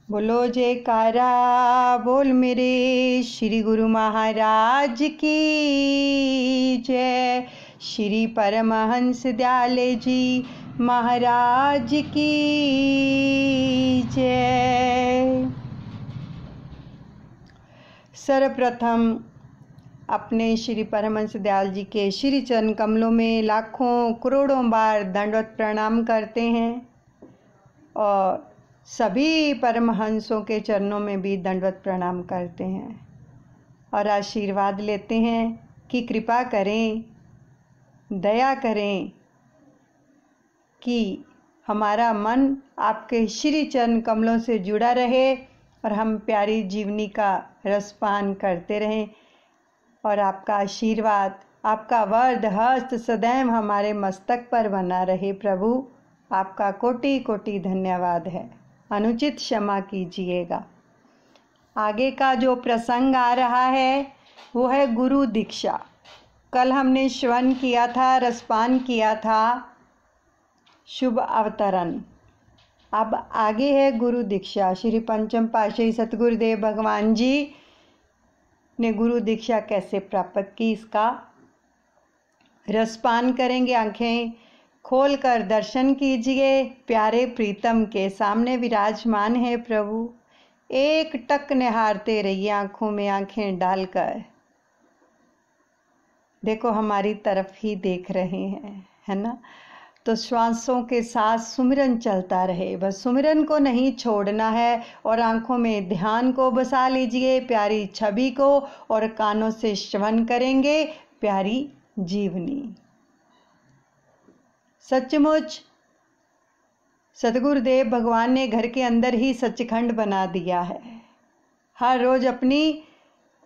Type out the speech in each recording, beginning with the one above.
बोलो जयकारा बोल मेरे श्री गुरु महाराज की जय। श्री परमहंस दयाले जी महाराज की जय। सर्वप्रथम अपने श्री परमहंस दयाल जी के श्री चरण कमलों में लाखों करोड़ों बार दंडवत प्रणाम करते हैं और सभी परमहंसों के चरणों में भी दंडवत प्रणाम करते हैं और आशीर्वाद लेते हैं कि कृपा करें, दया करें कि हमारा मन आपके श्री चरण कमलों से जुड़ा रहे और हम प्यारी जीवनी का रसपान करते रहें और आपका आशीर्वाद, आपका वरद हस्त सदैव हमारे मस्तक पर बना रहे। प्रभु आपका कोटि कोटि धन्यवाद है। अनुचित क्षमा कीजिएगा। आगे का जो प्रसंग आ रहा है वो है गुरु दीक्षा। कल हमने श्रवण किया था, रसपान किया था शुभ अवतरण। अब आगे है गुरु दीक्षा। श्री पंचम पातशाही सतगुरुदेव भगवान जी ने गुरु दीक्षा कैसे प्राप्त की, इसका रसपान करेंगे। आंखें खोलकर दर्शन कीजिए। प्यारे प्रीतम के सामने विराजमान है प्रभु। एक टक निहारते रहिए आंखों में आंखें डालकर। देखो हमारी तरफ ही देख रहे हैं, है ना। तो श्वासों के साथ सुमिरन चलता रहे, बस सुमिरन को नहीं छोड़ना है और आंखों में ध्यान को बसा लीजिए, प्यारी छवि को, और कानों से श्रवण करेंगे प्यारी जीवनी। सचमुच सतगुरुदेव भगवान ने घर के अंदर ही सचखंड बना दिया है। हर रोज अपनी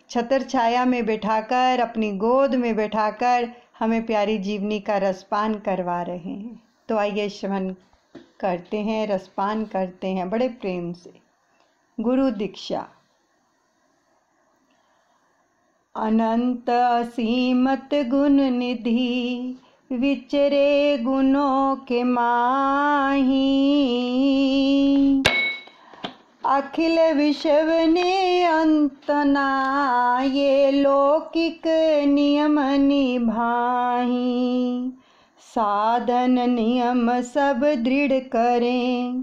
छतर छाया में बैठाकर, अपनी गोद में बैठाकर हमें प्यारी जीवनी का रसपान करवा रहे हैं। तो आइए श्रवण करते हैं, रसपान करते हैं बड़े प्रेम से। गुरु दीक्षा। अनंत असीमत गुण निधि विचरे गुणों के माही, अखिल विश्व ने अंत ना ये लौकिक नियम निभाही। साधन नियम सब दृढ़ करें,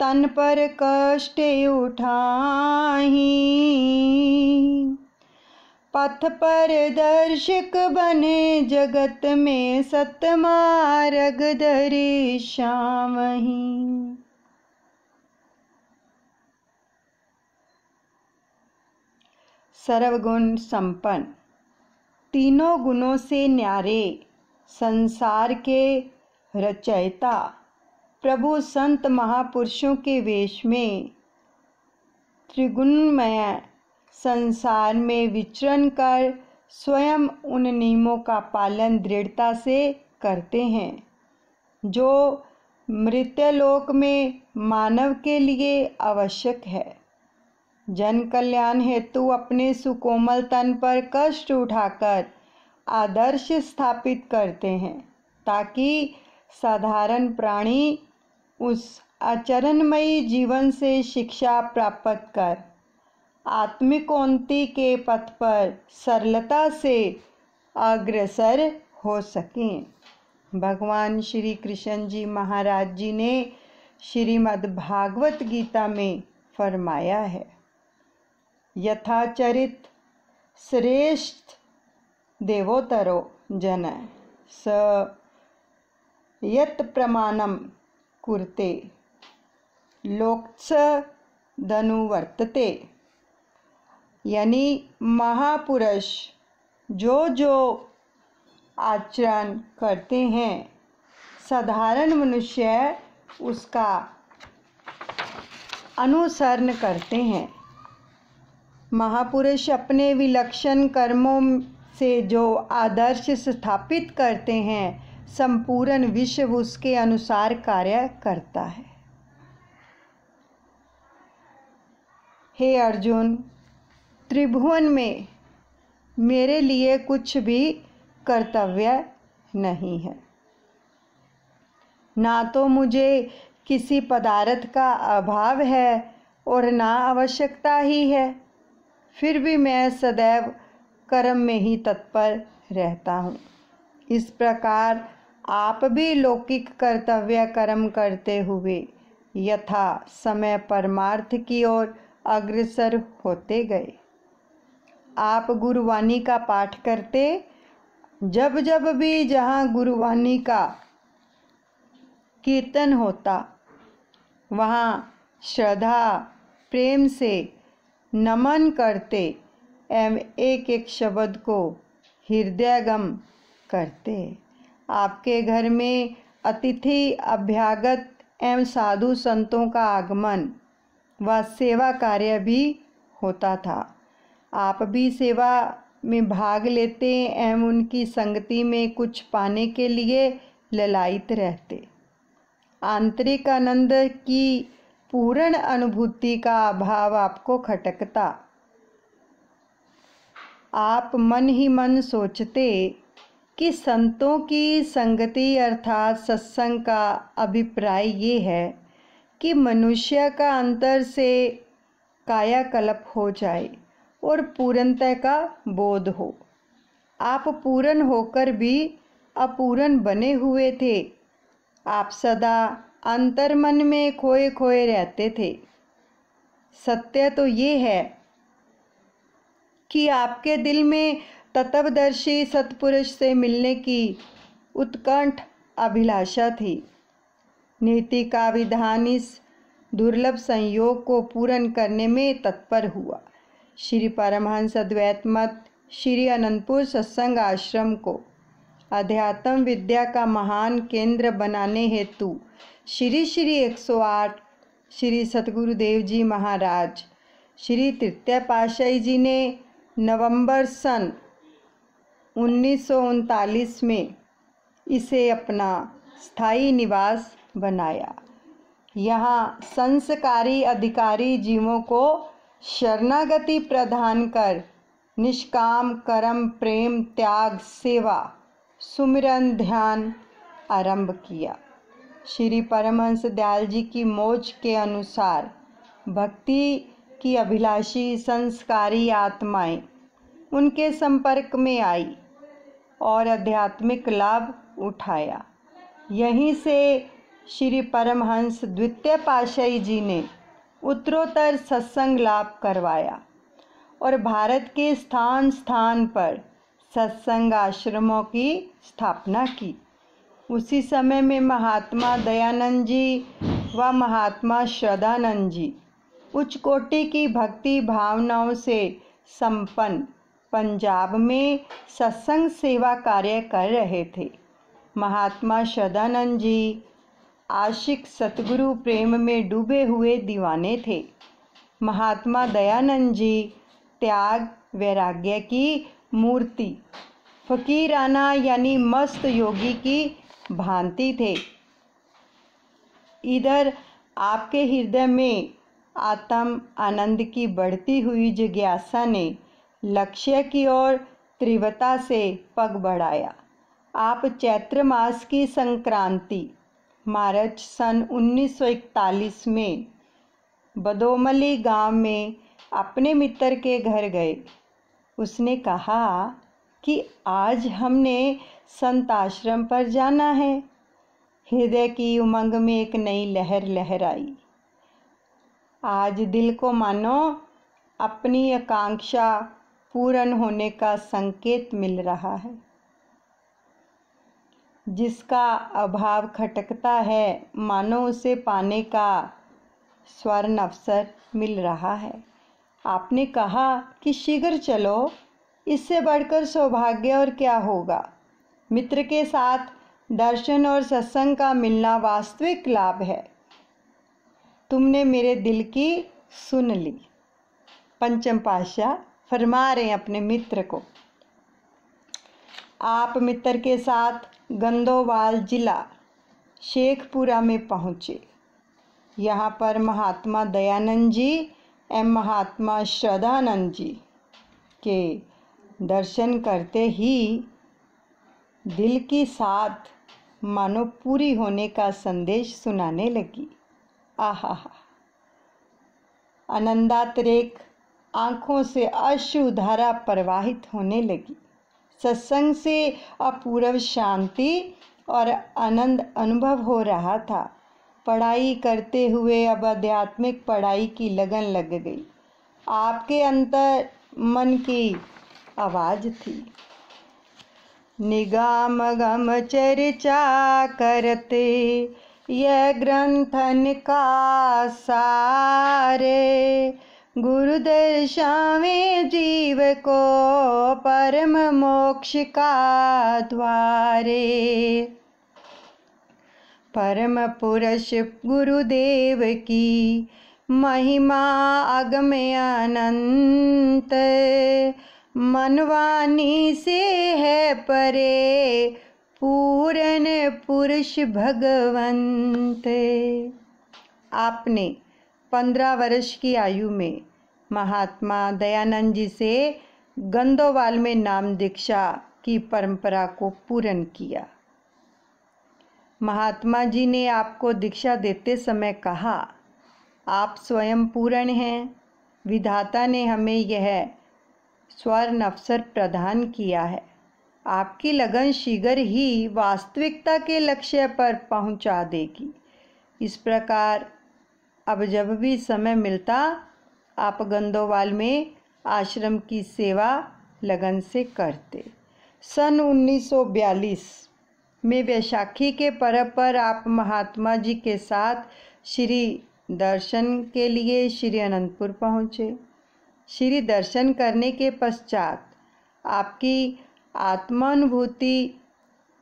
तन पर कष्ट उठाही। पथ पर दर्शक बने जगत में, सतमार्ग धरि श्यामहि। सर्वगुण संपन्न, तीनों गुणों से न्यारे संसार के रचयिता प्रभु संत महापुरुषों के वेश में त्रिगुणमय संसार में विचरण कर स्वयं उन नियमों का पालन दृढ़ता से करते हैं जो मृत्यलोक में मानव के लिए आवश्यक है। जन कल्याण हेतु अपने सुकोमल तन पर कष्ट उठाकर आदर्श स्थापित करते हैं ताकि साधारण प्राणी उस आचरणमयी जीवन से शिक्षा प्राप्त कर आत्मिकोन्नति के पथ पर सरलता से अग्रसर हो सकें। भगवान श्री कृष्ण जी महाराज जी ने श्रीमद् भागवत गीता में फरमाया है, यथाचरित श्रेष्ठ देवोतरो जन स यत् प्रमाणम कुर्ते लोक्स धनुवर्तते। यानी महापुरुष जो आचरण करते हैं साधारण मनुष्य उसका अनुसरण करते हैं। महापुरुष अपने विलक्षण कर्मों से जो आदर्श स्थापित करते हैं संपूर्ण विश्व उसके अनुसार कार्य करता है। हे अर्जुन, त्रिभुवन में मेरे लिए कुछ भी कर्तव्य नहीं है, ना तो मुझे किसी पदार्थ का अभाव है और ना आवश्यकता ही है, फिर भी मैं सदैव कर्म में ही तत्पर रहता हूँ। इस प्रकार आप भी लौकिक कर्तव्य कर्म करते हुए यथा समय परमार्थ की ओर अग्रसर होते गए। आप गुरुवाणी का पाठ करते, जब जब भी जहाँ गुरुवाणी का कीर्तन होता वहाँ श्रद्धा प्रेम से नमन करते एवं एक एक शब्द को हृदयगम करते। आपके घर में अतिथि अभ्यागत एवं साधु संतों का आगमन व सेवा कार्य भी होता था। आप भी सेवा में भाग लेते एवं उनकी संगति में कुछ पाने के लिए ललायित रहते। आंतरिक आनंद की पूर्ण अनुभूति का अभाव आपको खटकता। आप मन ही मन सोचते कि संतों की संगति अर्थात सत्संग का अभिप्राय ये है कि मनुष्य का अंतर से कायाकल्प हो जाए और पूर्णता का बोध हो। आप पूर्ण होकर भी अपूर्ण बने हुए थे। आप सदा अंतर्मन में खोए खोए रहते थे। सत्य तो ये है कि आपके दिल में तत्वदर्शी सत्पुरुष से मिलने की उत्कंठ अभिलाषा थी। नीति का विधान इस दुर्लभ संयोग को पूर्ण करने में तत्पर हुआ। श्री परमहंस अद्वैत मत श्री अनंतपुर सत्संग आश्रम को अध्यात्म विद्या का महान केंद्र बनाने हेतु श्री 108 श्री सतगुरुदेव जी महाराज श्री तृतीय पातशाही जी ने नवंबर सन 1939 में इसे अपना स्थायी निवास बनाया। यहाँ संस्कारी अधिकारी जीवों को शरणागति प्रदान कर निष्काम कर्म प्रेम त्याग सेवा सुमिरन ध्यान आरंभ किया। श्री परमहंस दयाल जी की मौज के अनुसार भक्ति की अभिलाषी संस्कारी आत्माएं उनके संपर्क में आई और आध्यात्मिक लाभ उठाया। यहीं से श्री परमहंस द्वितीय पातशाही जी ने उत्तरोत्तर सत्संग लाभ करवाया और भारत के स्थान स्थान पर सत्संग आश्रमों की स्थापना की। उसी समय में महात्मा दयानंद जी व महात्मा श्रद्धानंद जी उच्च कोटि की भक्ति भावनाओं से संपन्न पंजाब में सत्संग सेवा कार्य कर रहे थे। महात्मा श्रद्धानंद जी आशिक सतगुरु प्रेम में डूबे हुए दीवाने थे। महात्मा दयानंद जी त्याग वैराग्य की मूर्ति फकीराना यानी मस्त योगी की भांति थे। इधर आपके हृदय में आत्म आनंद की बढ़ती हुई जिज्ञासा ने लक्ष्य की ओर तीव्रता से पग बढ़ाया। आप चैत्र मास की संक्रांति मार्च सन 1941 में बदोमली गांव में अपने मित्र के घर गए। उसने कहा कि आज हमने संत आश्रम पर जाना है। हृदय की उमंग में एक नई लहर लहराई। आज दिल को मानो अपनी आकांक्षा पूर्ण होने का संकेत मिल रहा है। जिसका अभाव खटकता है मानो उसे पाने का स्वर्ण अवसर मिल रहा है। आपने कहा कि शीघ्र चलो, इससे बढ़कर सौभाग्य और क्या होगा। मित्र के साथ दर्शन और सत्संग का मिलना वास्तविक लाभ है। तुमने मेरे दिल की सुन ली। पंचम पातशाह फरमा रहे हैं अपने मित्र को। आप मित्र के साथ गंदोवाल जिला शेखपुरा में पहुँचे। यहाँ पर महात्मा दयानंद जी एवं महात्मा श्रद्धानंद जी के दर्शन करते ही दिल की साथ मानो पूरी होने का संदेश सुनाने लगी। आहा, आनंदातिरेक आँखों से अश्रुधारा प्रवाहित होने लगी। सत्संग से अपूर्व शांति और आनंद अनुभव हो रहा था। पढ़ाई करते हुए अब आध्यात्मिक पढ़ाई की लगन लग गई। आपके अंतर मन की आवाज़ थी। निगम गम चर्चा करते यह ग्रंथन का सारे, गुरु दर्शावे जीव को परम मोक्ष का द्वारे। परम पुरुष गुरुदेव की महिमा अगम्य अनंत, मनवानी से है परे पूर्ण पुरुष भगवंत। आपने 15 वर्ष की आयु में महात्मा दयानंद जी से गंदोवाल में नाम दीक्षा की परंपरा को पूर्ण किया। महात्मा जी ने आपको दीक्षा देते समय कहा, आप स्वयं पूर्ण हैं। विधाता ने हमें यह स्वर्ण अवसर प्रदान किया है। आपकी लगन शीघ्र ही वास्तविकता के लक्ष्य पर पहुंचा देगी। इस प्रकार अब जब भी समय मिलता आप गंदोवाल में आश्रम की सेवा लगन से करते। सन 1942 में वैशाखी के पर्व पर आप महात्मा जी के साथ श्री दर्शन के लिए श्री अनंतपुर पहुँचे। श्री दर्शन करने के पश्चात आपकी आत्मानुभूति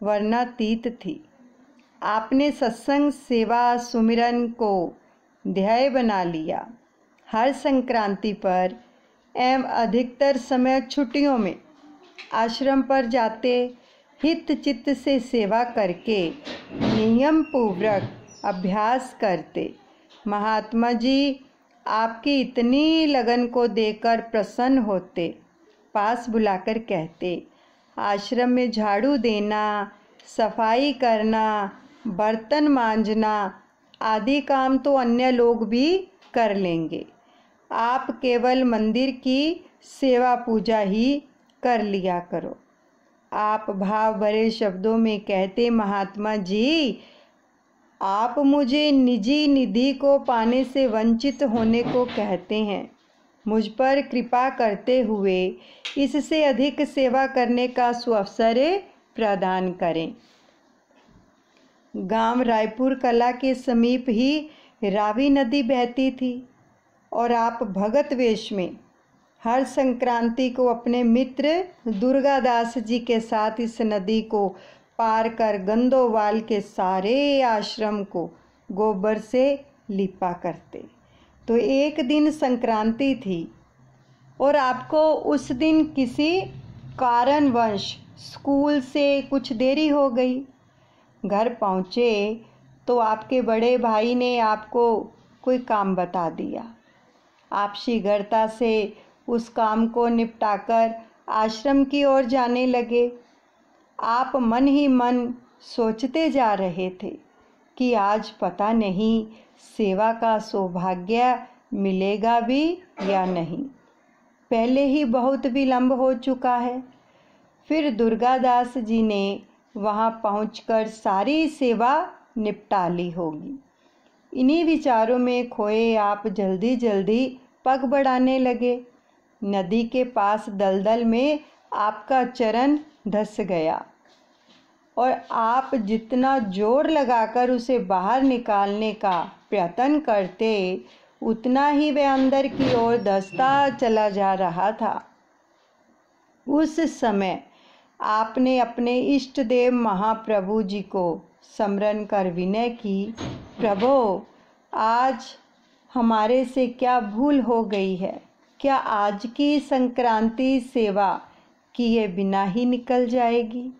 वर्णातीत थी। आपने सत्संग सेवा सुमिरन को ध्येय बना लिया। हर संक्रांति पर एवं अधिकतर समय छुट्टियों में आश्रम पर जाते, हित चित्त से सेवा करके नियम पूर्वक अभ्यास करते। महात्मा जी आपकी इतनी लगन को देखकर प्रसन्न होते। पास बुलाकर कहते, आश्रम में झाड़ू देना, सफाई करना, बर्तन मांजना आदि काम तो अन्य लोग भी कर लेंगे, आप केवल मंदिर की सेवा पूजा ही कर लिया करो। आप भाव भरे शब्दों में कहते, महात्मा जी आप मुझे निजी निधि को पाने से वंचित होने को कहते हैं। मुझ पर कृपा करते हुए इससे अधिक सेवा करने का सुअवसर प्रदान करें। गांव रायपुर कला के समीप ही रावी नदी बहती थी और आप भगत वेश में हर संक्रांति को अपने मित्र दुर्गादास जी के साथ इस नदी को पार कर गंदोवाल के सारे आश्रम को गोबर से लिपा करते। तो एक दिन संक्रांति थी और आपको उस दिन किसी कारणवश स्कूल से कुछ देरी हो गई। घर पहुँचे तो आपके बड़े भाई ने आपको कोई काम बता दिया। आप शीघ्रता से उस काम को निपटाकर आश्रम की ओर जाने लगे। आप मन ही मन सोचते जा रहे थे कि आज पता नहीं सेवा का सौभाग्य मिलेगा भी या नहीं। पहले ही बहुत विलंब हो चुका है। फिर दुर्गादास जी ने वहां पहुंचकर सारी सेवा निपटा ली होगी। इन्हीं विचारों में खोए आप जल्दी जल्दी पग बढ़ाने लगे। नदी के पास दलदल में आपका चरण धंस गया और आप जितना जोर लगाकर उसे बाहर निकालने का प्रयत्न करते उतना ही वह अंदर की ओर धंसता चला जा रहा था। उस समय आपने अपने इष्ट देव महाप्रभु जी को स्मरण कर विनय की, प्रभु आज हमारे से क्या भूल हो गई है? क्या आज की संक्रांति सेवा किए बिना ही निकल जाएगी?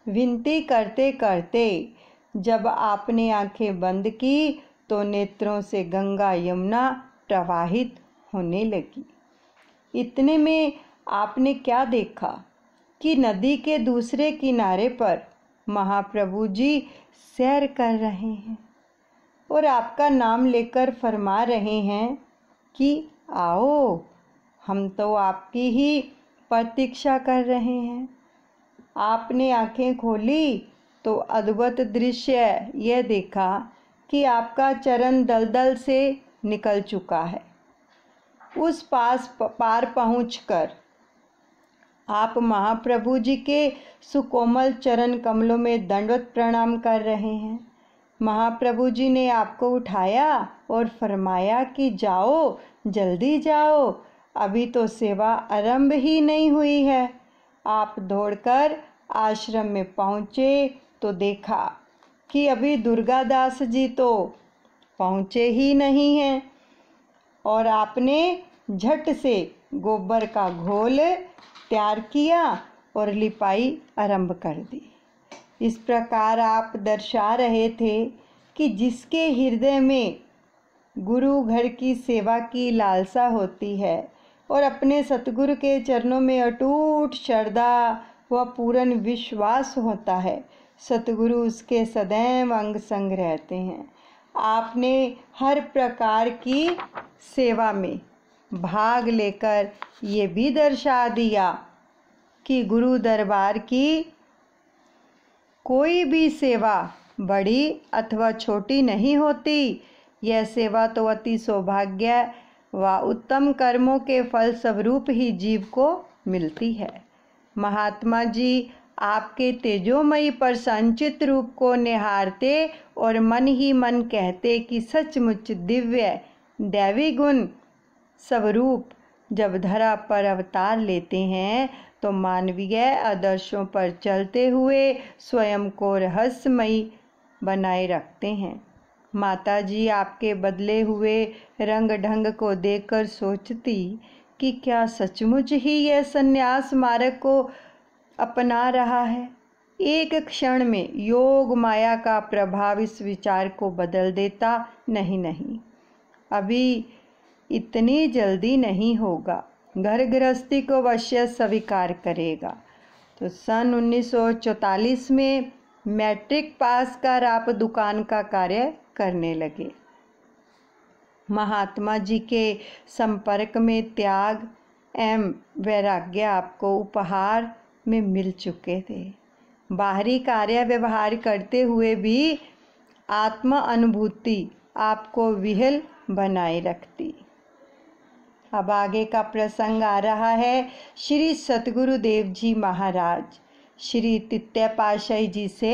विनती करते करते जब आपने आंखें बंद की तो नेत्रों से गंगा यमुना प्रवाहित होने लगी। इतने में आपने क्या देखा कि नदी के दूसरे किनारे पर महाप्रभु जी सैर कर रहे हैं और आपका नाम लेकर फरमा रहे हैं, कि आओ, हम तो आपकी ही प्रतीक्षा कर रहे हैं। आपने आंखें खोली तो अद्भुत दृश्य यह देखा कि आपका चरण दलदल से निकल चुका है। उस पार पहुंचकर आप महाप्रभु जी के सुकोमल चरण कमलों में दंडवत प्रणाम कर रहे हैं। महाप्रभु जी ने आपको उठाया और फरमाया कि जाओ, जल्दी जाओ, अभी तो सेवा आरंभ ही नहीं हुई है। आप दौड़कर आश्रम में पहुँचे तो देखा कि अभी दुर्गादास जी तो पहुँचे ही नहीं हैं और आपने झट से गोबर का घोल तैयार किया और लिपाई आरंभ कर दी। इस प्रकार आप दर्शा रहे थे कि जिसके हृदय में गुरु घर की सेवा की लालसा होती है और अपने सतगुरु के चरणों में अटूट श्रद्धा व पूर्ण विश्वास होता है, सतगुरु उसके सदैव अंग संग रहते हैं। आपने हर प्रकार की सेवा में भाग लेकर ये भी दर्शा दिया कि गुरु दरबार की कोई भी सेवा बड़ी अथवा छोटी नहीं होती। यह सेवा तो अति सौभाग्य व उत्तम कर्मों के फल स्वरूप ही जीव को मिलती है। महात्मा जी आपके तेजोमयी पर संचित रूप को निहारते और मन ही मन कहते कि सचमुच दिव्य दैवी गुण स्वरूप जब धरा पर अवतार लेते हैं तो मानवीय आदर्शों पर चलते हुए स्वयं को रहस्यमयी बनाए रखते हैं। माता जी आपके बदले हुए रंग ढंग को देखकर सोचती कि क्या सचमुच ही यह संन्यास मार्ग को अपना रहा है। एक क्षण में योग माया का प्रभाव इस विचार को बदल देता। नहीं, अभी इतनी जल्दी नहीं होगा, घर गृहस्थी को अवश्य स्वीकार करेगा। तो सन 1944 में मैट्रिक पास कर आप दुकान का कार्य करने लगे। महात्मा जी के संपर्क में त्याग एवं वैराग्य आपको उपहार में मिल चुके थे। बाहरी कार्य व्यवहार करते हुए भी आत्म अनुभूति आपको विहल बनाए रखती। अब आगे का प्रसंग आ रहा है श्री सतगुरुदेव जी महाराज श्री तृतीय पातशाही जी से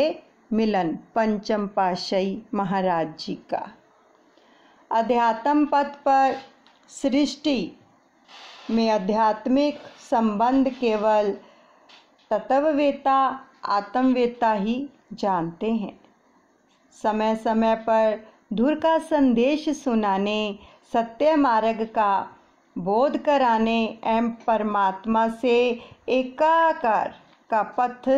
मिलन, पंचम पातशाही महाराज जी का। अध्यात्म पथ पर सृष्टि में आध्यात्मिक संबंध केवल तत्ववेता आत्मवेता ही जानते हैं। समय समय पर धुर का संदेश सुनाने, सत्य मार्ग का बोध कराने एवं परमात्मा से एकाकार का पथ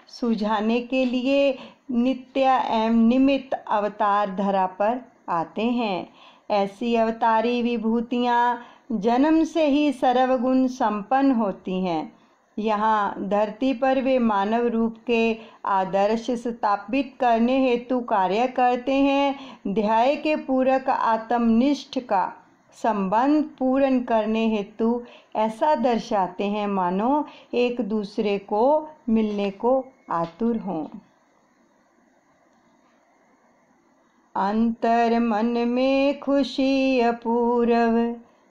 सुझाने के लिए नित्य एवं निमित्त अवतार धरा पर आते हैं। ऐसी अवतारी विभूतियाँ जन्म से ही सर्वगुण संपन्न होती हैं। यहाँ धरती पर वे मानव रूप के आदर्श स्थापित करने हेतु कार्य करते हैं। ध्याय के पूरक आत्मनिष्ठ का संबंध पूर्ण करने हेतु ऐसा दर्शाते हैं मानो एक दूसरे को मिलने को आतुर हों। अंतर मन में खुशी अपूर्व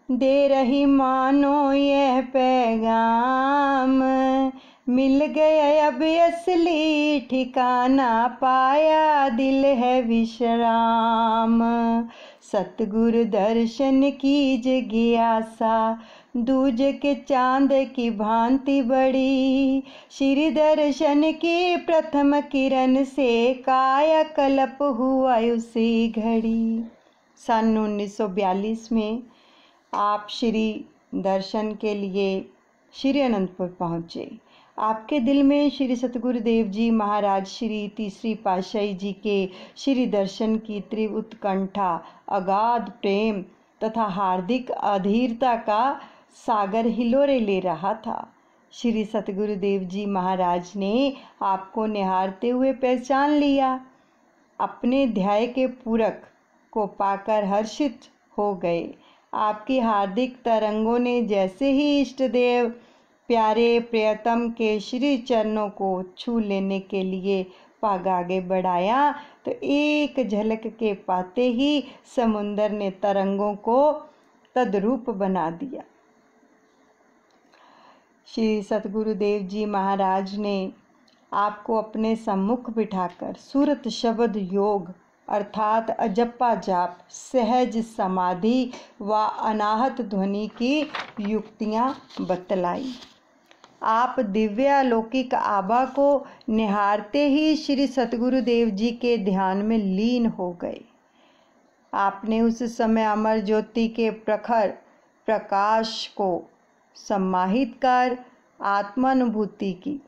दे रही मानो यह पैगाम, मिल गया अब असली ठिकाना, पाया दिल है विश्राम। सतगुरु दर्शन की जिज्ञासा दूज के चांद की भांति बड़ी, श्री दर्शन की प्रथम किरण से काया कल्प हुआ उसी घड़ी। सन 1942 में आप श्री दर्शन के लिए श्री अनंतपुर पहुँचे। आपके दिल में श्री सतगुरुदेव जी महाराज श्री तीसरी पातशाही जी के श्री दर्शन की तीव्र उत्कंठा, अगाध प्रेम तथा हार्दिक अधीरता का सागर हिलोरे ले रहा था। श्री सतगुरुदेव जी महाराज ने आपको निहारते हुए पहचान लिया। अपने ध्याय के पूरक को पाकर हर्षित हो गए। आपकी हार्दिक तरंगों ने जैसे ही इष्ट देव प्यारे प्रियतम के श्री चरणों को छू लेने के लिए पग आगे बढ़ाया तो एक झलक के पाते ही समुंदर ने तरंगों को तद्रूप बना दिया। श्री सतगुरुदेव जी महाराज ने आपको अपने सम्मुख बिठाकर सूरत शब्द योग अर्थात अजप्पा जाप, सहज समाधि व अनाहत ध्वनि की युक्तियां बतलाई। आप दिव्यालौकिक आभा को निहारते ही श्री सतगुरुदेव जी के ध्यान में लीन हो गए। आपने उस समय अमर ज्योति के प्रखर प्रकाश को सम्माहित कर आत्मानुभूति की।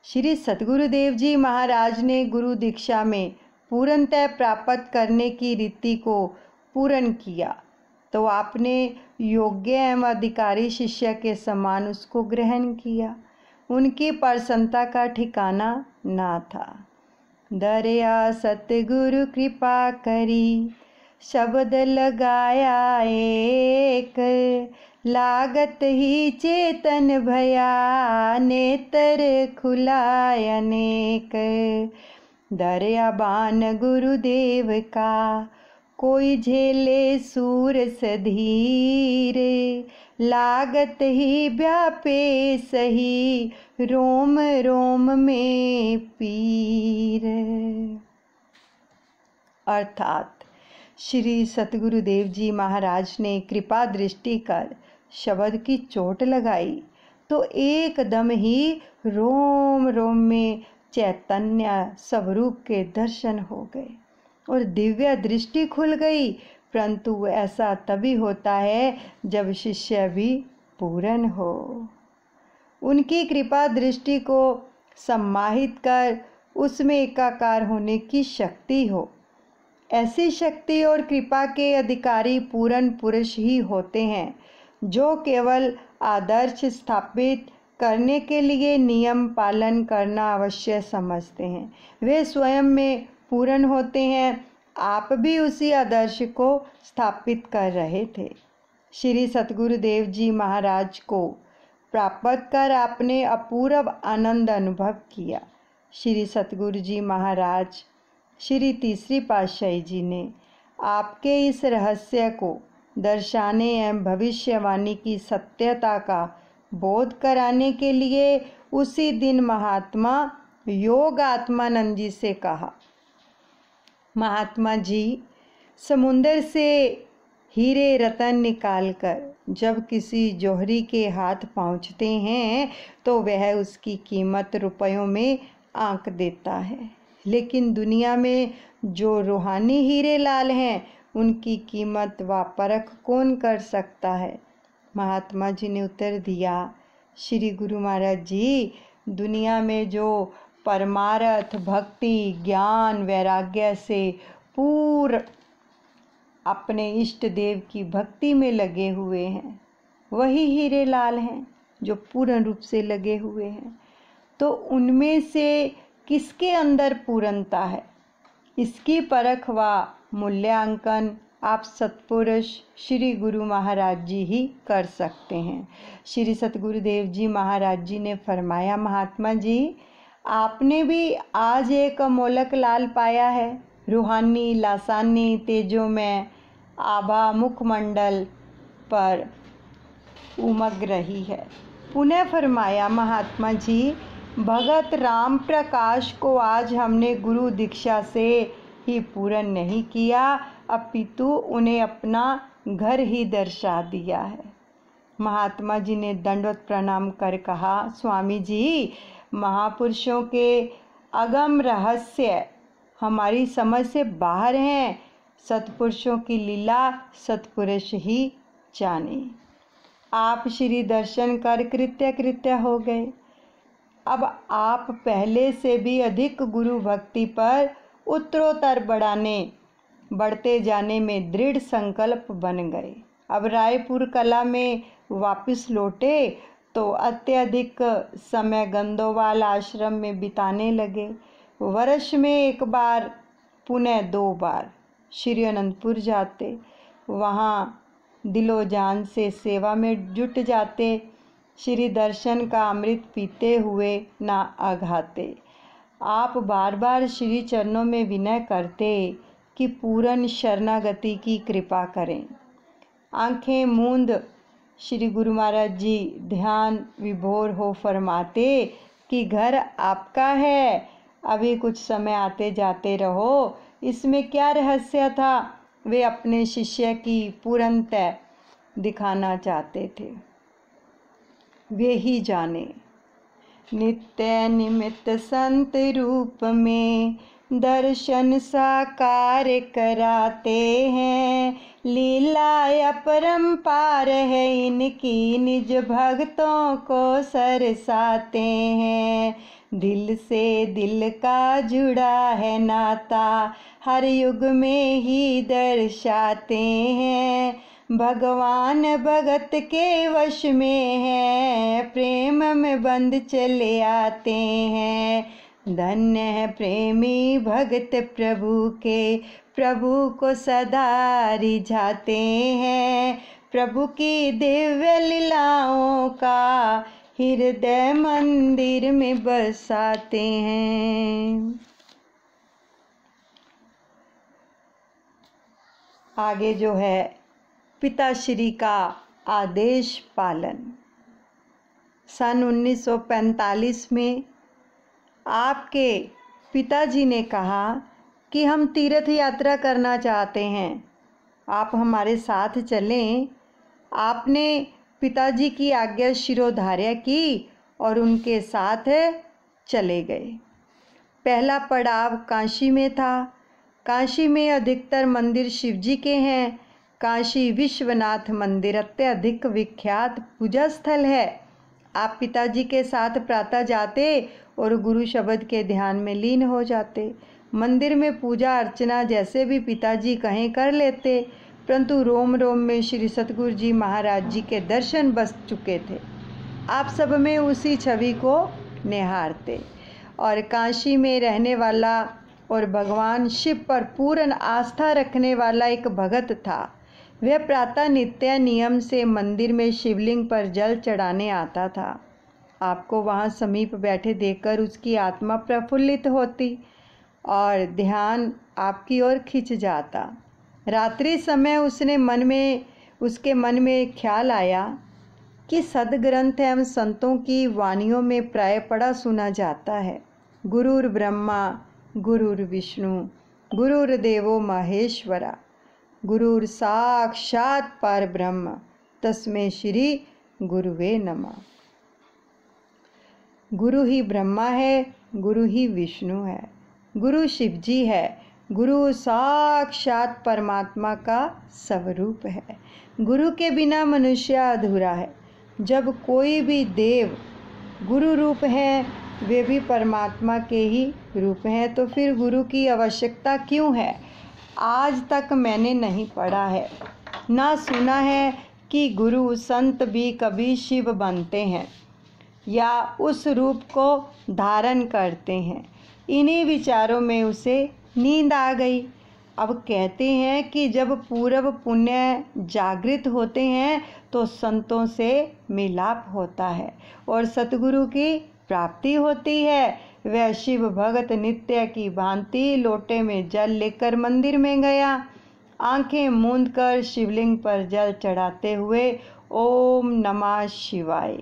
श्री सतगुरुदेव जी महाराज ने गुरु दीक्षा में पूर्णतः प्राप्त करने की रीति को पूर्ण किया तो आपने योग्य एवं अधिकारी शिष्य के समान उसको ग्रहण किया। उनकी प्रसन्नता का ठिकाना ना था। दरिया सतगुरु कृपा करी, शब्द लगाया एक, लागत ही चेतन भया, नेत्र खुलाय अनेक। दरियाबान गुरुदेव का, कोई झेले सूर सधीर, लागत ही व्यापे सही, रोम रोम में पीर। अर्थात श्री सतगुरुदेव जी महाराज ने कृपा दृष्टि कर शब्द की चोट लगाई तो एकदम ही रोम रोम में चैतन्य स्वरूप के दर्शन हो गए और दिव्य दृष्टि खुल गई। परंतु ऐसा तभी होता है जब शिष्य भी पूर्ण हो। उनकी कृपा दृष्टि को सम्माहित कर उसमें एकाकार होने की शक्ति हो। ऐसी शक्ति और कृपा के अधिकारी पूर्ण पुरुष ही होते हैं जो केवल आदर्श स्थापित करने के लिए नियम पालन करना आवश्यक समझते हैं। वे स्वयं में पूर्ण होते हैं। आप भी उसी आदर्श को स्थापित कर रहे थे। श्री सतगुरुदेव जी महाराज को प्राप्त कर आपने अपूर्व आनंद अनुभव किया। श्री सतगुरु जी महाराज श्री तीसरी पातशाही जी ने आपके इस रहस्य को दर्शाने एवं भविष्यवाणी की सत्यता का बोध कराने के लिए उसी दिन महात्मा योग आत्मानंद जी से कहा, महात्मा जी, समुंदर से हीरे रतन निकालकर जब किसी जौहरी के हाथ पहुँचते हैं तो वह उसकी कीमत रुपयों में आंक देता है, लेकिन दुनिया में जो रूहानी हीरे लाल हैं उनकी कीमत व परख कौन कर सकता है। महात्मा जी ने उत्तर दिया, श्री गुरु महाराज जी, दुनिया में जो परमार्थ भक्ति ज्ञान वैराग्य से पूर्ण अपने इष्ट देव की भक्ति में लगे हुए हैं वही हीरे लाल हैं जो पूर्ण रूप से लगे हुए हैं। तो उनमें से किसके अंदर पूर्णता है, इसकी परख व मूल्यांकन आप सत्पुरुष श्री गुरु महाराज जी ही कर सकते हैं। श्री सतगुरुदेव जी महाराज जी ने फरमाया, महात्मा जी, आपने भी आज एक अमोलक लाल पाया है। रूहानी लासानी तेजों में आभा मुखमंडल पर उमग रही है। पुनः फरमाया, महात्मा जी, भगत राम प्रकाश को आज हमने गुरु दीक्षा से ही पूर्ण नहीं किया, अपितु उन्हें अपना घर ही दर्शा दिया है। महात्मा जी ने दंडवत प्रणाम कर कहा, स्वामी जी, महापुरुषों के अगम रहस्य हमारी समझ से बाहर हैं। सत्पुरुषों की लीला सत्पुरुष ही जाने। आप श्री दर्शन कर कृत्य हो गए। अब आप पहले से भी अधिक गुरु भक्ति पर उत्तरोत्तर बढ़ते जाने में दृढ़ संकल्प बन गए। अब रायपुर कला में वापस लौटे तो अत्यधिक समय गंदोवाल आश्रम में बिताने लगे। वर्ष में एक बार पुनः 2 बार श्री अनंतपुर जाते। वहाँ दिलो जान से सेवा में जुट जाते, श्री दर्शन का अमृत पीते हुए ना अघाते। आप बार बार श्री चरणों में विनय करते कि पूर्ण शरणागति की कृपा करें। आंखें मूंद श्री गुरु महाराज जी ध्यान विभोर हो फरमाते कि घर आपका है, अभी कुछ समय आते जाते रहो, इसमें क्या रहस्य था। वे अपने शिष्य की पूर्णता दिखाना चाहते थे, वे ही जाने। नित्य निमित्त संत रूप में दर्शन साकार कराते हैं, लीला अपरंपार है इनकी, निज भक्तों को सरसाते हैं। दिल से दिल का जुड़ा है नाता, हर युग में ही दर्शाते हैं। भगवान भगत के वश में है, प्रेम में बंद चले आते हैं। धन्य है प्रेमी भगत प्रभु के, प्रभु को सदा रिझाते हैं। प्रभु की दिव्य लीलाओं का हृदय मंदिर में बसाते हैं। आगे जो है पिताश्री का आदेश पालन। सन 1945 में आपके पिताजी ने कहा कि हम तीर्थ यात्रा करना चाहते हैं, आप हमारे साथ चलें। आपने पिताजी की आज्ञा शिरोधार्य की और उनके साथ चले गए। पहला पड़ाव काशी में था। काशी में अधिकतर मंदिर शिवजी के हैं। काशी विश्वनाथ मंदिर अत्यधिक विख्यात पूजा स्थल है। आप पिताजी के साथ प्रातः जाते और गुरु शब्द के ध्यान में लीन हो जाते। मंदिर में पूजा अर्चना जैसे भी पिताजी कहें कर लेते, परंतु रोम रोम में श्री सतगुरु जी महाराज जी के दर्शन बस चुके थे। आप सब में उसी छवि को निहारते। और काशी में रहने वाला और भगवान शिव पर पूर्ण आस्था रखने वाला एक भगत था। वह प्रातः नित्य नियम से मंदिर में शिवलिंग पर जल चढ़ाने आता था। आपको वहाँ समीप बैठे देखकर उसकी आत्मा प्रफुल्लित होती और ध्यान आपकी ओर खिंच जाता। रात्रि समय उसके मन में ख्याल आया कि सदग्रंथ एवं संतों की वाणियों में प्राय पड़ा सुना जाता है, गुरुर् ब्रह्मा गुरुर् विष्णु गुरुर्देवो महेश्वरा, गुरुर् साक्षात् परब्रह्म तस्मै श्री गुरुवे नमः। गुरु ही ब्रह्मा है, गुरु ही विष्णु है, गुरु शिवजी है, गुरु साक्षात परमात्मा का स्वरूप है। गुरु के बिना मनुष्य अधूरा है। जब कोई भी देव गुरु रूप है, वे भी परमात्मा के ही रूप हैं, तो फिर गुरु की आवश्यकता क्यों है? आज तक मैंने नहीं पढ़ा है, ना सुना है कि गुरु संत भी कभी शिव बनते हैं या उस रूप को धारण करते हैं। इन्हीं विचारों में उसे नींद आ गई। अब कहते हैं कि जब पूर्व पुण्य जागृत होते हैं तो संतों से मिलाप होता है और सतगुरु की प्राप्ति होती है। वह शिव भगत नित्य की भांति लोटे में जल लेकर मंदिर में गया। आंखें मूंद कर शिवलिंग पर जल चढ़ाते हुए ओम नमः शिवाय,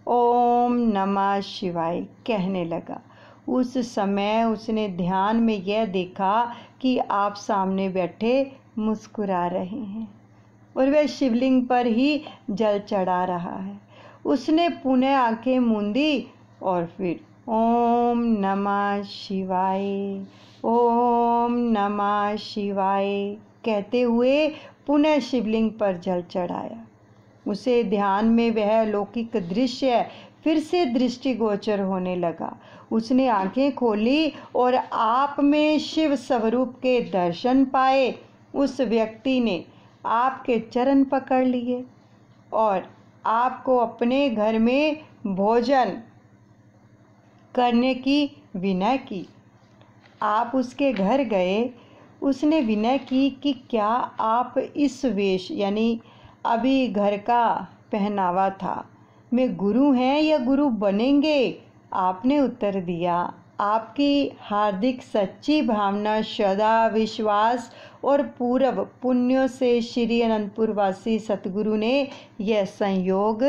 ओम नमः शिवाय कहने लगा। उस समय उसने ध्यान में यह देखा कि आप सामने बैठे मुस्कुरा रहे हैं और वह शिवलिंग पर ही जल चढ़ा रहा है। उसने पुनः आंखें मूंदी और फिर ओम नमः शिवाय, ओम नमः शिवाय कहते हुए पुनः शिवलिंग पर जल चढ़ाया। उसे ध्यान में वह लौकिक दृश्य फिर से दृष्टिगोचर होने लगा। उसने आंखें खोली और आप में शिव स्वरूप के दर्शन पाए। उस व्यक्ति ने आपके चरण पकड़ लिए और आपको अपने घर में भोजन करने की विनय की। आप उसके घर गए। उसने विनय की कि क्या आप इस वेश यानी अभी घर का पहनावा था। मैं गुरु हैं या गुरु बनेंगे? आपने उत्तर दिया, आपकी हार्दिक सच्ची भावना, श्रद्धा, विश्वास और पूर्व पुण्यों से श्री अनंतपुर वासी सतगुरु ने यह संयोग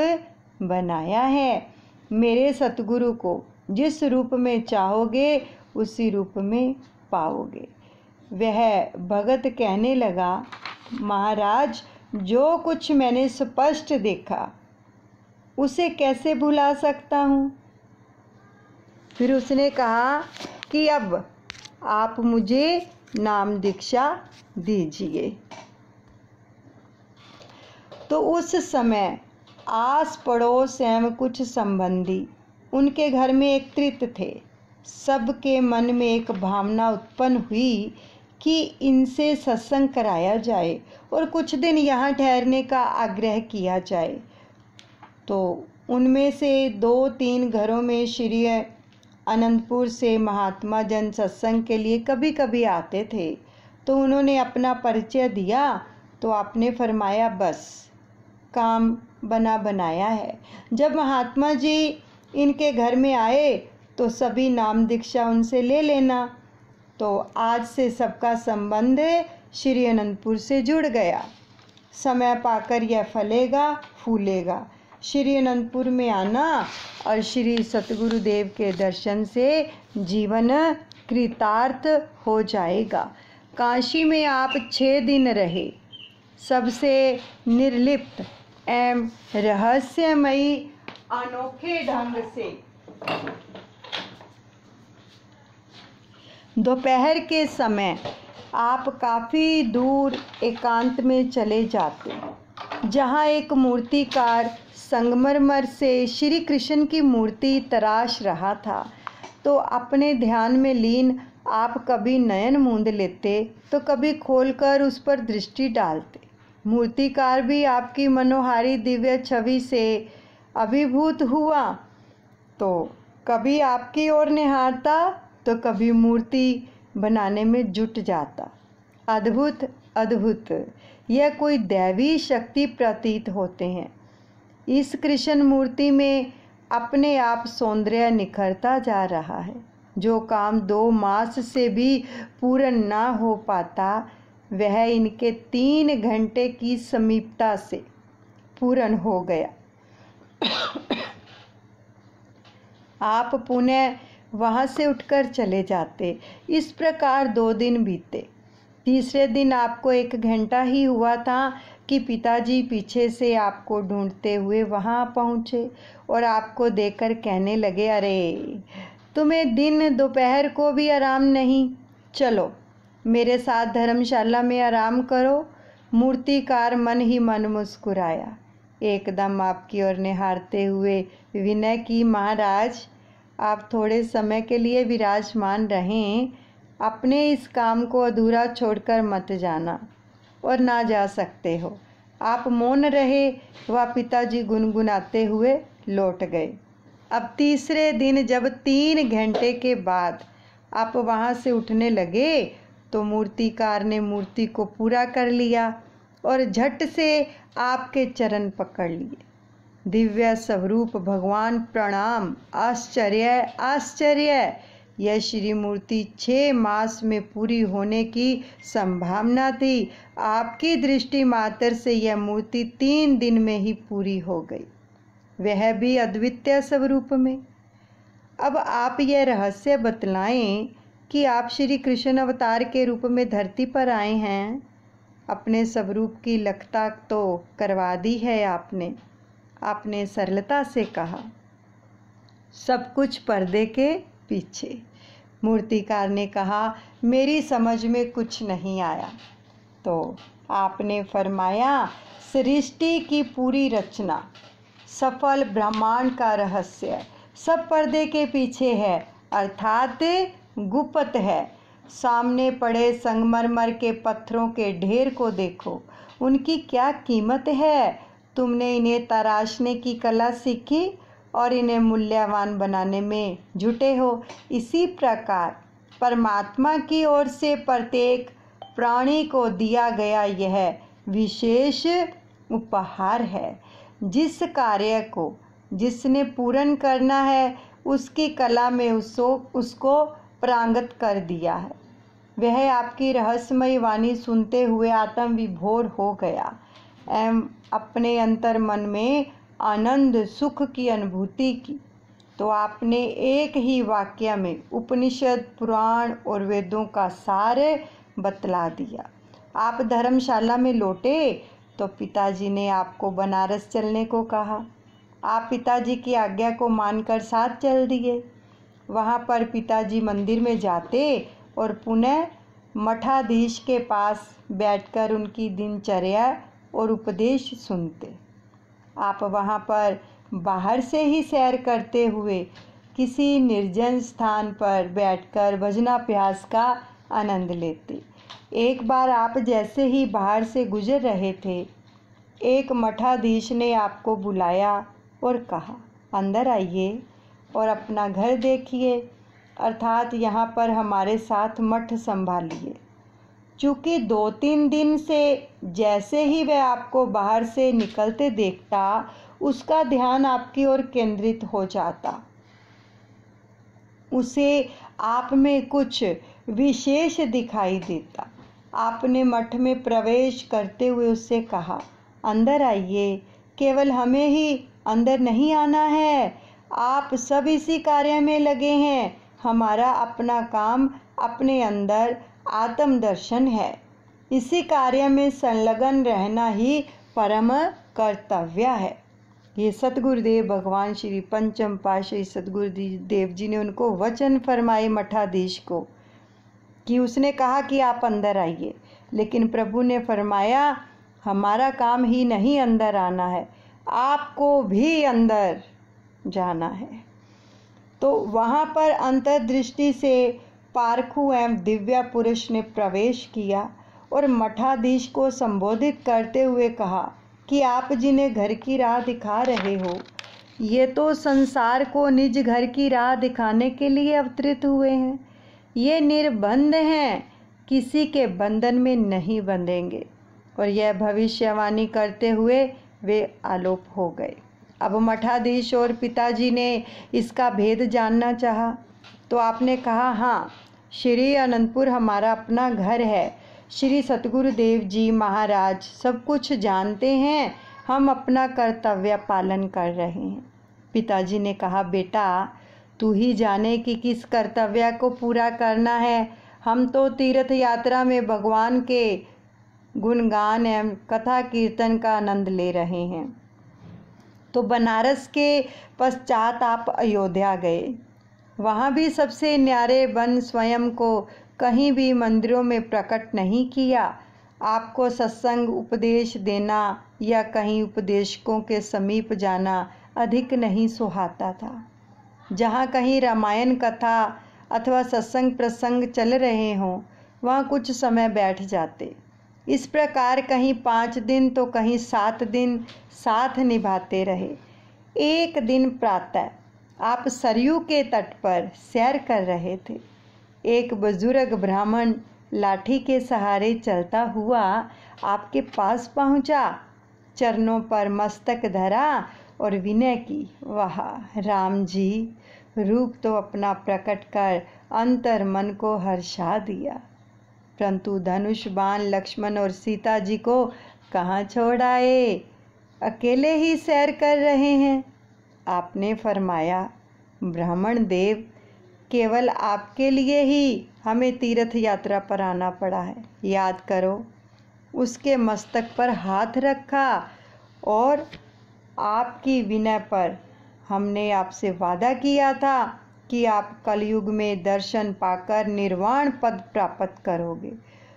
बनाया है। मेरे सतगुरु को जिस रूप में चाहोगे उसी रूप में पाओगे। वह भगत कहने लगा, महाराज, जो कुछ मैंने स्पष्ट देखा उसे कैसे भुला सकता हूँ? फिर उसने कहा कि अब आप मुझे नाम दीक्षा दीजिए। तो उस समय आस पड़ोस एवं कुछ संबंधी उनके घर में एकत्रित थे। सबके मन में एक भावना उत्पन्न हुई कि इनसे सत्संग कराया जाए और कुछ दिन यहाँ ठहरने का आग्रह किया जाए। तो उनमें से 2-3 घरों में श्री अनंतपुर से महात्मा जन सत्संग के लिए कभी कभी आते थे। तो उन्होंने अपना परिचय दिया तो आपने फरमाया, बस काम बना बनाया है। जब महात्मा जी इनके घर में आए तो सभी नाम दीक्षा उनसे ले लेना। तो आज से सबका संबंध श्री अनंतपुर से जुड़ गया। समय पाकर यह फलेगा फूलेगा। श्री अनंतपुर में आना और श्री सतगुरुदेव के दर्शन से जीवन कृतार्थ हो जाएगा। काशी में आप 6 दिन रहे। सबसे निर्लिप्त एवं रहस्यमयी अनोखे ढंग से दोपहर के समय आप काफ़ी दूर एकांत में चले जाते, जहाँ एक मूर्तिकार संगमरमर से श्री कृष्ण की मूर्ति तराश रहा था। तो अपने ध्यान में लीन आप कभी नयन मूंद लेते तो कभी खोलकर उस पर दृष्टि डालते। मूर्तिकार भी आपकी मनोहारी दिव्य छवि से अभिभूत हुआ तो कभी आपकी ओर निहारता तो कभी मूर्ति बनाने में जुट जाता। अद्भुत अद्भुत, यह कोई दैवी शक्ति प्रतीत होते हैं। इस कृष्ण मूर्ति में अपने आप सौंदर्य निखरता जा रहा है। जो काम 2 मास से भी पूर्ण ना हो पाता वह इनके 3 घंटे की समीपता से पूर्ण हो गया। आप पुनः वहाँ से उठकर चले जाते। इस प्रकार 2 दिन बीते। तीसरे दिन आपको 1 घंटा ही हुआ था कि पिताजी पीछे से आपको ढूंढते हुए वहाँ पहुँचे और आपको देखकर कहने लगे, अरे तुम्हें दिन दोपहर को भी आराम नहीं, चलो मेरे साथ धर्मशाला में आराम करो। मूर्तिकार मन ही मन मुस्कुराया, एकदम आपकी ओर निहारते हुए विनय की, महाराज आप थोड़े समय के लिए विराजमान रहें, अपने इस काम को अधूरा छोड़कर मत जाना और ना जा सकते हो। आप मौन रहे। वह पिताजी गुनगुनाते हुए लौट गए। अब तीसरे दिन जब 3 घंटे के बाद आप वहाँ से उठने लगे तो मूर्तिकार ने मूर्ति को पूरा कर लिया और झट से आपके चरण पकड़ लिए। दिव्य स्वरूप भगवान प्रणाम, आश्चर्य आश्चर्य। यह श्री मूर्ति 6 मास में पूरी होने की संभावना थी। आपकी दृष्टि मात्र से यह मूर्ति 3 दिन में ही पूरी हो गई, वह भी अद्वितीय स्वरूप में। अब आप यह रहस्य बतलाएं कि आप श्री कृष्ण अवतार के रूप में धरती पर आए हैं। अपने स्वरूप की लखता तो करवा दी है आपने सरलता से कहा। सब कुछ पर्दे के पीछे। मूर्तिकार ने कहा, मेरी समझ में कुछ नहीं आया। तो आपने फरमाया, सृष्टि की पूरी रचना, सफल ब्रह्मांड का रहस्य सब पर्दे के पीछे है, अर्थात गुप्त है। सामने पड़े संगमरमर के पत्थरों के ढेर को देखो, उनकी क्या कीमत है। तुमने इन्हें तराशने की कला सीखी और इन्हें मूल्यवान बनाने में जुटे हो। इसी प्रकार परमात्मा की ओर से प्रत्येक प्राणी को दिया गया यह विशेष उपहार है। जिस कार्य को जिसने पूर्ण करना है उसकी कला में उसको प्रांगत कर दिया है। वह आपकी रहस्यमयी वाणी सुनते हुए आत्म विभोर हो गया एवं अपने अंतर मन में आनंद सुख की अनुभूति की। तो आपने एक ही वाक्य में उपनिषद, पुराण और वेदों का सार बतला दिया। आप धर्मशाला में लौटे तो पिताजी ने आपको बनारस चलने को कहा। आप पिताजी की आज्ञा को मानकर साथ चल दिए। वहाँ पर पिताजी मंदिर में जाते और पुनः मठाधीश के पास बैठकर उनकी दिनचर्या और उपदेश सुनते। आप वहाँ पर बाहर से ही सैर करते हुए किसी निर्जन स्थान पर बैठकर भजनाभ्यास का आनंद लेते। एक बार आप जैसे ही बाहर से गुजर रहे थे, एक मठाधीश ने आपको बुलाया और कहा, अंदर आइए और अपना घर देखिए, अर्थात यहाँ पर हमारे साथ मठ संभालिए। चूँकि 2-3 दिन से जैसे ही वह आपको बाहर से निकलते देखता, उसका ध्यान आपकी ओर केंद्रित हो जाता। उसे आप में कुछ विशेष दिखाई देता। आपने मठ में प्रवेश करते हुए उससे कहा, अंदर आइए, केवल हमें ही अंदर नहीं आना है। आप सब इसी कार्य में लगे हैं। हमारा अपना काम अपने अंदर आत्म दर्शन है। इसी कार्य में संलग्न रहना ही परम कर्तव्य है। ये सतगुरुदेव भगवान श्री पंचम पातशाही सतगुरुदेव जी ने उनको वचन फरमाए मठाधीश को, कि उसने कहा कि आप अंदर आइए, लेकिन प्रभु ने फरमाया हमारा काम ही नहीं अंदर आना है, आपको भी अंदर जाना है। तो वहाँ पर अंतर्दृष्टि से पारखू एवं दिव्या पुरुष ने प्रवेश किया और मठाधीश को संबोधित करते हुए कहा कि आप जिन्हें घर की राह दिखा रहे हो, ये तो संसार को निज घर की राह दिखाने के लिए अवतरित हुए हैं। ये निर्बंध हैं, किसी के बंधन में नहीं बंधेंगे। और यह भविष्यवाणी करते हुए वे आलोप हो गए। अब मठाधीश और पिताजी ने इसका भेद जानना चाहा, तो आपने कहा, हाँ, श्री अनंतपुर हमारा अपना घर है। श्री सतगुरुदेव जी महाराज सब कुछ जानते हैं, हम अपना कर्तव्य पालन कर रहे हैं। पिताजी ने कहा, बेटा तू ही जाने कि किस कर्तव्य को पूरा करना है। हम तो तीर्थ यात्रा में भगवान के गुणगान एवं कथा कीर्तन का आनंद ले रहे हैं। तो बनारस के पश्चात आप अयोध्या गए। वहाँ भी सबसे न्यारे बन स्वयं को कहीं भी मंदिरों में प्रकट नहीं किया। आपको सत्संग उपदेश देना या कहीं उपदेशकों के समीप जाना अधिक नहीं सुहाता था। जहाँ कहीं रामायण कथा अथवा सत्संग प्रसंग चल रहे हों, वहाँ कुछ समय बैठ जाते। इस प्रकार कहीं 5 दिन तो कहीं 7 दिन साथ निभाते रहे। एक दिन प्रातः आप सरयू के तट पर सैर कर रहे थे। एक बुजुर्ग ब्राह्मण लाठी के सहारे चलता हुआ आपके पास पहुंचा, चरणों पर मस्तक धरा और विनय की, वाह राम जी, रूप तो अपना प्रकट कर अंतर मन को हर्षा दिया, परंतु धनुष बाण लक्ष्मण और सीता जी को कहाँ छोड़ आए, अकेले ही सैर कर रहे हैं। आपने फरमाया, ब्राह्मण देव, केवल आपके लिए ही हमें तीर्थ यात्रा पर आना पड़ा है, याद करो। उसके मस्तक पर हाथ रखा और आपकी विनय पर हमने आपसे वादा किया था कि आप कलयुग में दर्शन पाकर निर्वाण पद प्राप्त करोगे।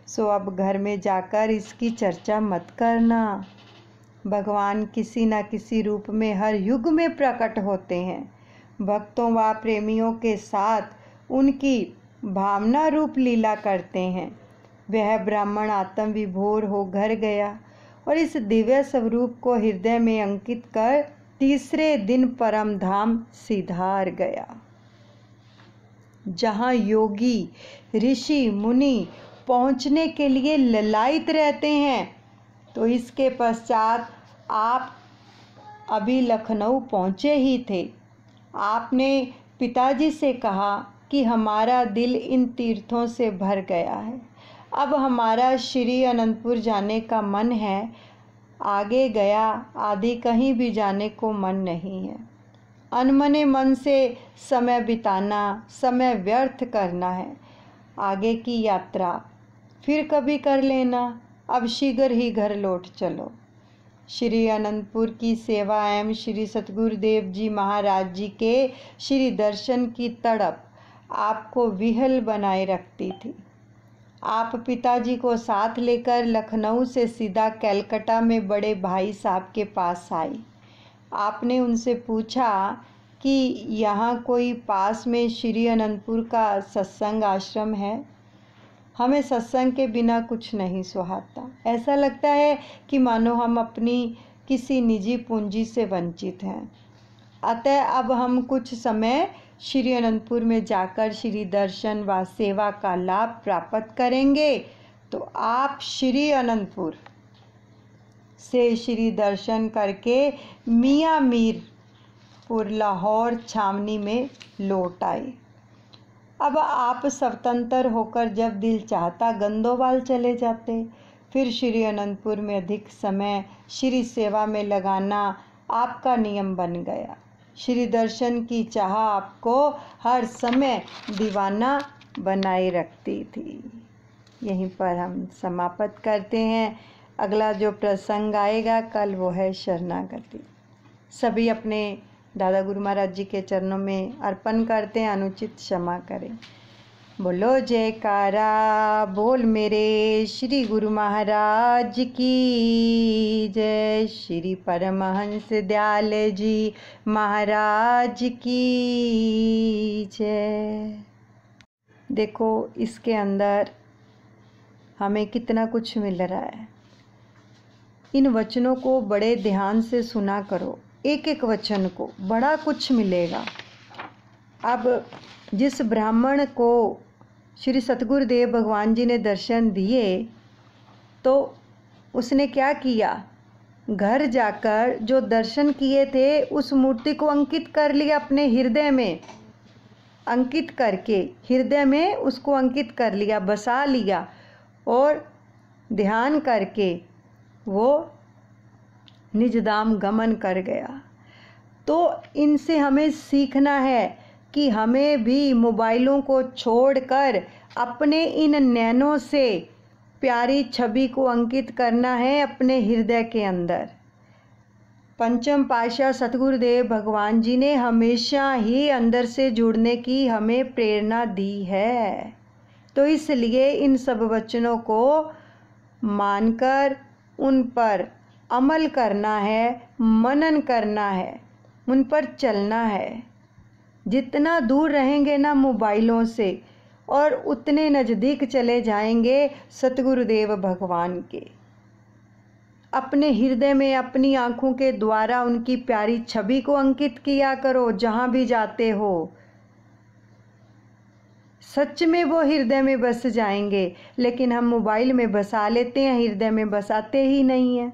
सो अब घर में जाकर इसकी चर्चा मत करना। भगवान किसी न किसी रूप में हर युग में प्रकट होते हैं। भक्तों व प्रेमियों के साथ उनकी भावना रूप लीला करते हैं। वह ब्राह्मण आत्म विभोर हो घर गया और इस दिव्य स्वरूप को हृदय में अंकित कर तीसरे दिन परम धाम सिधार गया। जहाँ योगी ऋषि मुनि पहुँचने के लिए ललायित रहते हैं, तो इसके पश्चात आप अभी लखनऊ पहुँचे ही थे। आपने पिताजी से कहा कि हमारा दिल इन तीर्थों से भर गया है, अब हमारा श्री अनंतपुर जाने का मन है, आगे गया आदि कहीं भी जाने को मन नहीं है। अनमने मन से समय बिताना, समय व्यर्थ करना है। आगे की यात्रा फिर कभी कर लेना, अब शीघ्र ही घर लौट चलो। श्री अनंतपुर की सेवा एवं श्री सतगुरुदेव जी महाराज जी के श्री दर्शन की तड़प आपको विहल बनाए रखती थी। आप पिताजी को साथ लेकर लखनऊ से सीधा कलकत्ता में बड़े भाई साहब के पास आई। आपने उनसे पूछा कि यहाँ कोई पास में श्री अनंतपुर का सत्संग आश्रम है? हमें सत्संग के बिना कुछ नहीं सुहाता। ऐसा लगता है कि मानो हम अपनी किसी निजी पूंजी से वंचित हैं। अतः अब हम कुछ समय श्री अनंतपुर में जाकर श्री दर्शन व सेवा का लाभ प्राप्त करेंगे, तो आप श्री अनंतपुर से श्री दर्शन करके मियाँ मीरपुर लाहौर छावनी में लौट आए। अब आप स्वतंत्र होकर जब दिल चाहता गंदोबाल चले जाते। फिर श्री अनंतपुर में अधिक समय श्री सेवा में लगाना आपका नियम बन गया। श्री दर्शन की चाह आपको हर समय दीवाना बनाए रखती थी। यहीं पर हम समाप्त करते हैं। अगला जो प्रसंग आएगा कल वो है शरणागति। सभी अपने दादा गुरु महाराज जी के चरणों में अर्पण करते हैं, अनुचित क्षमा करें। बोलो जयकारा बोल मेरे श्री गुरु महाराज की जय। श्री परमहंस दयाल जी महाराज की जय। देखो इसके अंदर हमें कितना कुछ मिल रहा है। इन वचनों को बड़े ध्यान से सुना करो, एक एक वचन को, बड़ा कुछ मिलेगा। अब जिस ब्राह्मण को श्री सतगुरुदेव भगवान जी ने दर्शन दिए तो उसने क्या किया? घर जाकर जो दर्शन किए थे उस मूर्ति को अंकित कर लिया अपने हृदय में। अंकित करके हृदय में उसको अंकित कर लिया, बसा लिया और ध्यान करके वो निजधाम गमन कर गया। तो इनसे हमें सीखना है कि हमें भी मोबाइलों को छोड़कर अपने इन नैनों से प्यारी छवि को अंकित करना है अपने हृदय के अंदर। पंचम पातशाह सतगुरुदेव भगवान जी ने हमेशा ही अंदर से जुड़ने की हमें प्रेरणा दी है। तो इसलिए इन सब वचनों को मानकर उन पर अमल करना है, मनन करना है, उन पर चलना है। जितना दूर रहेंगे ना मोबाइलों से और उतने नज़दीक चले जाएंगे सतगुरुदेव भगवान के। अपने हृदय में अपनी आँखों के द्वारा उनकी प्यारी छवि को अंकित किया करो जहाँ भी जाते हो। सच में वो हृदय में बस जाएंगे, लेकिन हम मोबाइल में बसा लेते हैं, हृदय में बसाते ही नहीं हैं।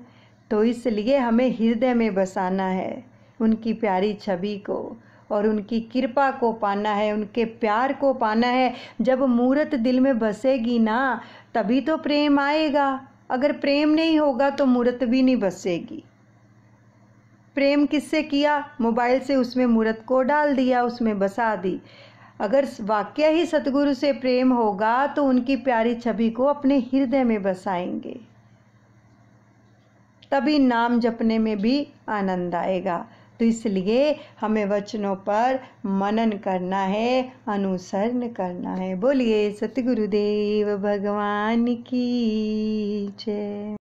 तो इसलिए हमें हृदय में बसाना है उनकी प्यारी छवि को और उनकी कृपा को पाना है, उनके प्यार को पाना है। जब मूरत दिल में बसेगी ना तभी तो प्रेम आएगा। अगर प्रेम नहीं होगा तो मूरत भी नहीं बसेगी। प्रेम किससे किया? मोबाइल से उसमें मूरत को डाल दिया, उसमें बसा दी। अगर वाकई ही सतगुरु से प्रेम होगा तो उनकी प्यारी छवि को अपने हृदय में बसाएंगे, तभी नाम जपने में भी आनंद आएगा। तो इसलिए हमें वचनों पर मनन करना है, अनुसरण करना है। बोलिए सतगुरुदेव भगवान की जय।